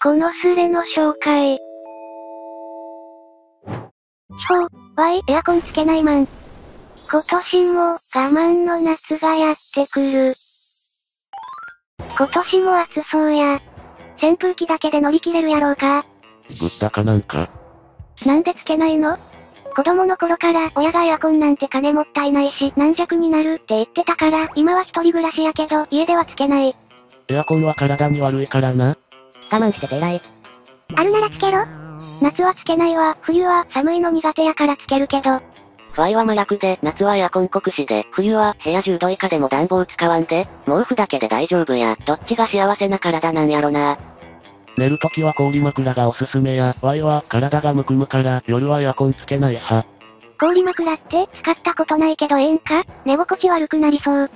このスレの紹介。エアコンつけないマン。今年も我慢の夏がやってくる。今年も暑そうや。扇風機だけで乗り切れるやろうか。ぶったかなんか。なんでつけないの？子供の頃から親がエアコンなんて金もったいないし軟弱になるって言ってたから、今は一人暮らしやけど家ではつけない。エアコンは体に悪いからな。我慢してて偉い。あるならつけろ。夏はつけないわ。冬は寒いの苦手やからつけるけど。ワイは真逆で、夏はエアコン酷使で、冬は部屋10度以下でも暖房使わんで、毛布だけで大丈夫や。どっちが幸せな体なんやろな。寝るときは氷枕がおすすめや、ワイは体がむくむから夜はエアコンつけない派。氷枕って使ったことないけどええんか？寝心地悪くなりそう。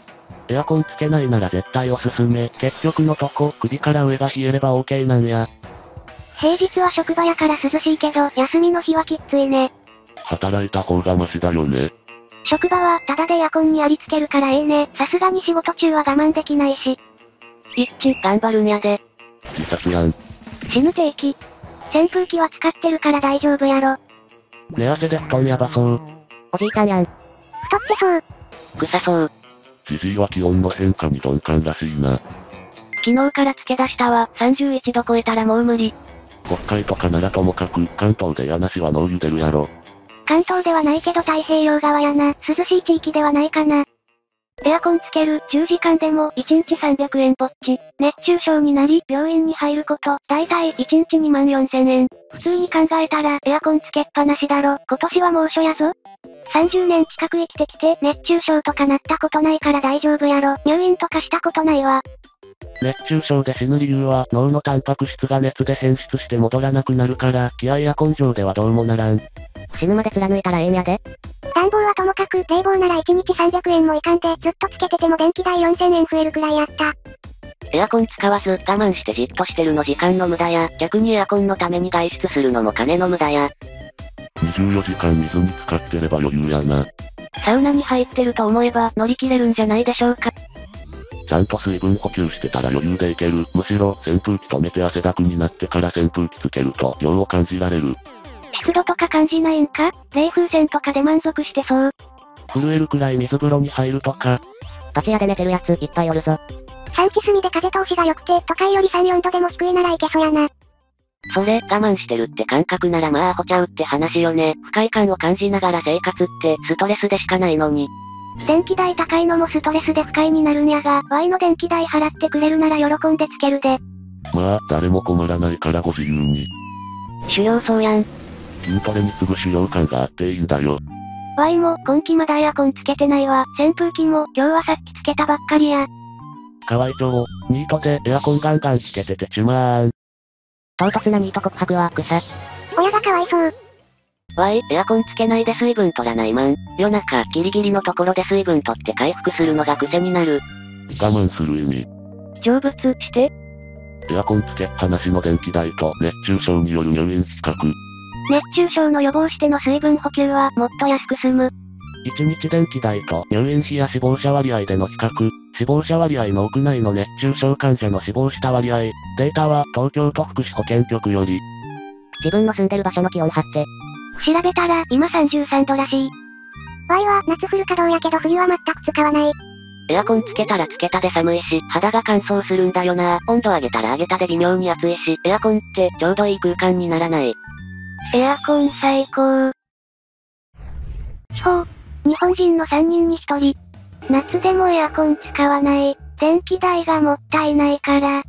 エアコンつけないなら絶対おすすめ。結局のとこ、首から上が冷えれば OK なんや。平日は職場やから涼しいけど、休みの日はきついね。働いた方がマシだよね。職場はタダでエアコンにありつけるからええね。さすがに仕事中は我慢できないし。頑張るんやで。自殺やん。死ぬ定期。扇風機は使ってるから大丈夫やろ。寝汗で布団やばそう。おじいちゃんやん。太ってそう。臭そう。じじいは気温の変化に鈍感らしいな。昨日からつけ出したわ。31度超えたらもう無理。北海とかならともかく、関東で柳はノー湯出るやろ。関東ではないけど太平洋側やな。涼しい地域ではないかな。エアコンつける、10時間でも1日300円ぽっち。熱中症になり、病院に入ること、だいたい1日24000円。普通に考えたら、エアコンつけっぱなしだろ。今年は猛暑やぞ。30年近く生きてきて、熱中症とかなったことないから大丈夫やろ。入院とかしたことないわ。熱中症で死ぬ理由は、脳のタンパク質が熱で変質して戻らなくなるから、気合や根性ではどうもならん。死ぬまで貫いたらええんやで。暖房はともかく、冷房なら1日300円もいかんで、ずっとつけてても電気代4000円増えるくらいやった。エアコン使わず、我慢してじっとしてるの時間の無駄や、逆にエアコンのために外出するのも金の無駄や。24時間水に浸かってれば余裕やな。サウナに入ってると思えば乗り切れるんじゃないでしょうか。ちゃんと水分補給してたら余裕でいける。むしろ、扇風機止めて汗だくになってから扇風機つけると、涼を感じられる。湿度とか感じないんか？冷風扇とかで満足してそう。震えるくらい水風呂に入るとか。ガチ屋で寝てるやついっぱいおるぞ。産地隅で風通しが良くて、都会より3、4度でも低いならいけそやな。それ、我慢してるって感覚ならまあアホちゃうって話よね。不快感を感じながら生活ってストレスでしかないのに。電気代高いのもストレスで不快になるんやが、Y の電気代払ってくれるなら喜んでつけるで。まあ、誰も困らないからご自由に。修行僧やん。筋トレに次ぐ修行感があっていいんだよ。Y も今季まだエアコンつけてないわ。扇風機も今日はさっきつけたばっかりや。河合町、ニートでエアコンガンガンつけててちまーん。唐突なニート告白は草。親がかわいそう。エアコンつけないで水分取らないマン。夜中、ギリギリのところで水分取って回復するのが癖になる。我慢する意味。成仏して。エアコンつけっぱなしの電気代と熱中症による入院比較。熱中症の予防しての水分補給はもっと安く済む。1日電気代と入院費や死亡者割合での比較。死亡者割合の屋内の熱中症患者の死亡した割合。データは東京都福祉保健局より。自分の住んでる場所の気温貼って。調べたら今33度らしい。Y は夏フル稼働やけど冬は全く使わない。エアコンつけたらつけたで寒いし、肌が乾燥するんだよな。温度上げたら上げたで微妙に暑いし、エアコンってちょうどいい空間にならない。エアコン最高。日本人の3人に1人。夏でもエアコン使わない。電気代がもったいないから。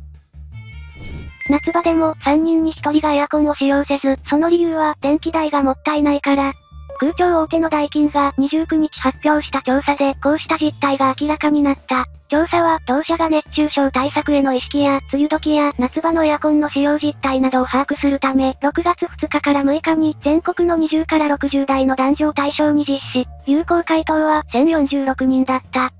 夏場でも3人に1人がエアコンを使用せず、その理由は電気代がもったいないから。空調大手のダイキンが29日発表した調査でこうした実態が明らかになった。調査は当社が熱中症対策への意識や梅雨時や夏場のエアコンの使用実態などを把握するため、6月2日から6日に全国の20から60代の男女を対象に実施。有効回答は1046人だった。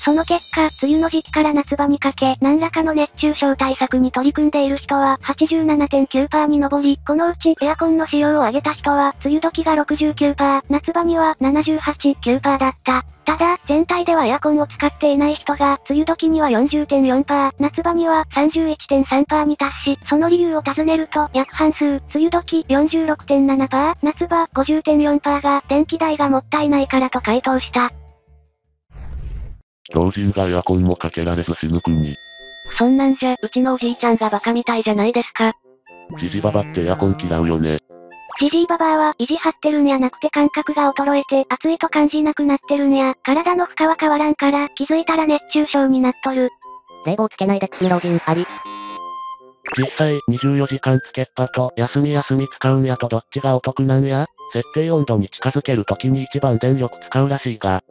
その結果、梅雨の時期から夏場にかけ、何らかの熱中症対策に取り組んでいる人は 87.9% に上り、このうちエアコンの使用を上げた人は、梅雨時が 69%、夏場には 78.9% だった。ただ、全体ではエアコンを使っていない人が、梅雨時には 40.4%、夏場には 31.3% に達し、その理由を尋ねると、約半数、梅雨時 46.7%、夏場 50.4% が、電気代がもったいないからと回答した。老人がエアコンもかけられず死ぬ国。そんなんじゃ、うちのおじいちゃんがバカみたいじゃないですか。ジジババってエアコン嫌うよね。ジジイババアは意地張ってるんやなくて感覚が衰えて暑いと感じなくなってるんや。体の負荷は変わらんから気づいたら熱中症になっとる。冷房つけないでくす老人あり。実際、24時間つけっぱと休み使うんやとどっちがお得なんや？設定温度に近づけるときに一番電力使うらしいが。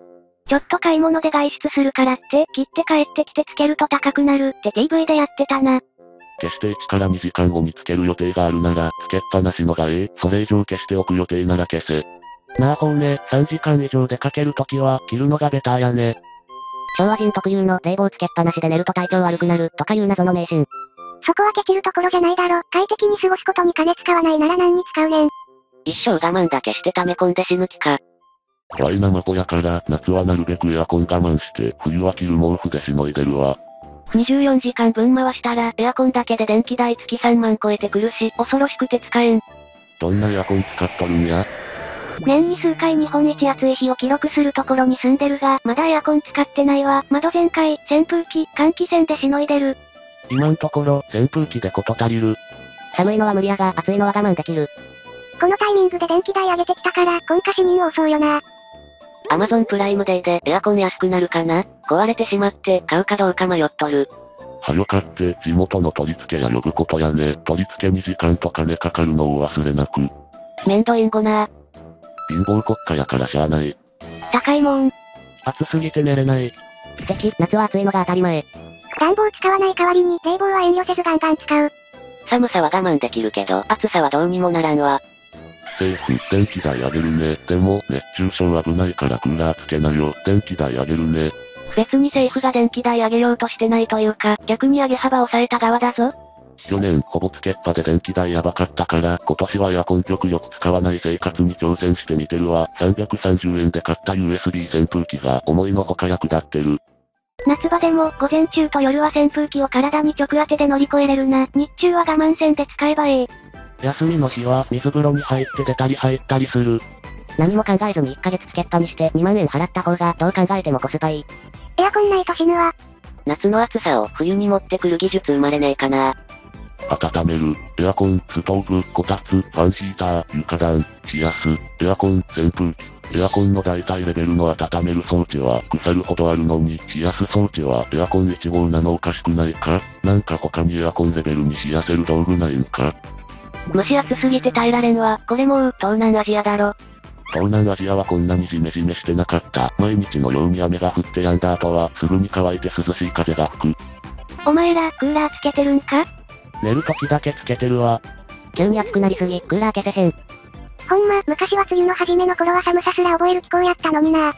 ちょっと買い物で外出するからって、切って帰ってきてつけると高くなるって TV でやってたな。決して1から2時間後につける予定があるなら、つけっぱなしのがそれ以上消しておく予定なら消せ。なあほうね、3時間以上出かけるときは、切るのがベターやね。昭和人特有の冷房つけっぱなしで寝ると体調悪くなるとかいう謎の迷信。そこはケチるところじゃないだろ。快適に過ごすことに金使わないなら何に使うねん。一生我慢だけして溜め込んで死ぬ気か。ワイなまぽやから、夏はなるべくエアコン我慢して、冬は着る毛布でしのいでるわ。24時間分回したら、エアコンだけで電気代月3万超えてくるし、恐ろしくて使えん。どんなエアコン使っとるんや？年に数回日本一暑い日を記録するところに住んでるが、まだエアコン使ってないわ。窓全開、扇風機、換気扇でしのいでる。今んところ、扇風機でこと足りる。寒いのは無理やが、暑いのは我慢できる。このタイミングで電気代上げてきたから、今夏市民多そうよな。Amazon プライムデーでエアコン安くなるかな？壊れてしまって買うかどうか迷っとる。はよ買って地元の取り付け屋呼ぶことやね。取り付けに時間と金かかるのを忘れなく。めんどいんごな。貧乏国家やからしゃあない。高いもん。暑すぎて寝れない。敵、夏は暑いのが当たり前。暖房使わない代わりに冷房は遠慮せずガンガン使う。寒さは我慢できるけど、暑さはどうにもならんわ。政府、電気代上げるね。でも、熱中症危ないからクーラーつけなよ。電気代上げるね。別に政府が電気代上げようとしてないというか、逆に上げ幅を抑えた側だぞ。去年、ほぼつけっぱで電気代やばかったから、今年はエアコン極力使わない生活に挑戦してみてるわ。330円で買った USB 扇風機が思いのほか役立ってる。夏場でも、午前中と夜は扇風機を体に直当てで乗り越えれるな。日中は我慢せんで使えばええ。休みの日は水風呂に入って出たり入ったりする。何も考えずに1ヶ月つけっぱにして2万円払った方がどう考えてもコスパいい。エアコンないと死ぬわ。夏の暑さを冬に持ってくる技術生まれねえかな。温める、エアコン、ストーブ、こたつ、ファンヒーター、床暖、冷やす、エアコン、扇風機。エアコンの大体レベルの温める装置は腐るほどあるのに、冷やす装置はエアコン1号なのおかしくないか？なんか他にエアコンレベルに冷やせる道具ないんか？蒸し暑すぎて耐えられんわ。これも東南アジアだろ。東南アジアはこんなにジメジメしてなかった。毎日のように雨が降って止んだ後はすぐに乾いて涼しい風が吹く。お前ら、クーラーつけてるんか？寝る時だけつけてるわ。急に暑くなりすぎ、クーラー消せへん。ほんま、昔は梅雨の初めの頃は寒さすら覚える気候やったのにな。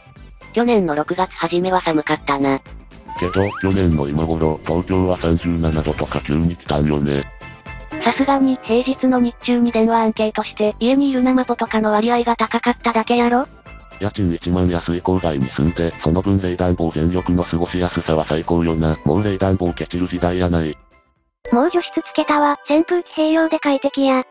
去年の6月初めは寒かったな。けど、去年の今頃、東京は37度とか急に来たんよね。さすがに、平日の日中に電話アンケートして、家にいる生ポとかの割合が高かっただけやろ？家賃1万安い郊外に住んで、その分冷暖房全力の過ごしやすさは最高よな。もう冷暖房ケチる時代やない。もう除湿つけたわ。扇風機併用で快適や。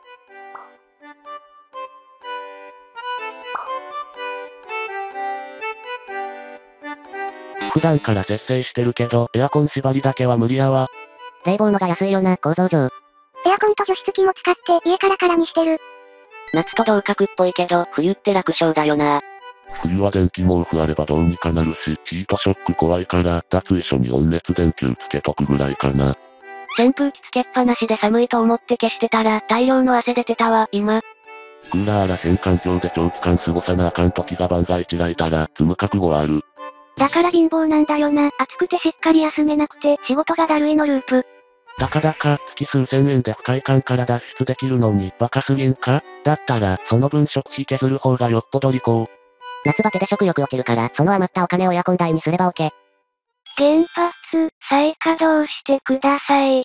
普段から節制してるけど、エアコン縛りだけは無理やわ。冷房のが安いよな、構造上。エアコンと除湿機も使って家から空にしてる。夏と同格っぽいけど、冬って楽勝だよな。冬は電気毛布あればどうにかなるし、ヒートショック怖いから、脱衣所に温熱電球つけとくぐらいかな。扇風機つけっぱなしで寒いと思って消してたら、大量の汗出てたわ、今。クーラーら変環境で長期間過ごさなあかん時が万が一来たら、積む覚悟はある。だから貧乏なんだよな。暑くてしっかり休めなくて、仕事がだるいのループ。たかだか、月数千円で不快感から脱出できるのに、バカすぎんか？だったら、その分食費削る方がよっぽど利口。夏バテで食欲落ちるから、その余ったお金をエアコン代にすれば OK。原発、再稼働してください。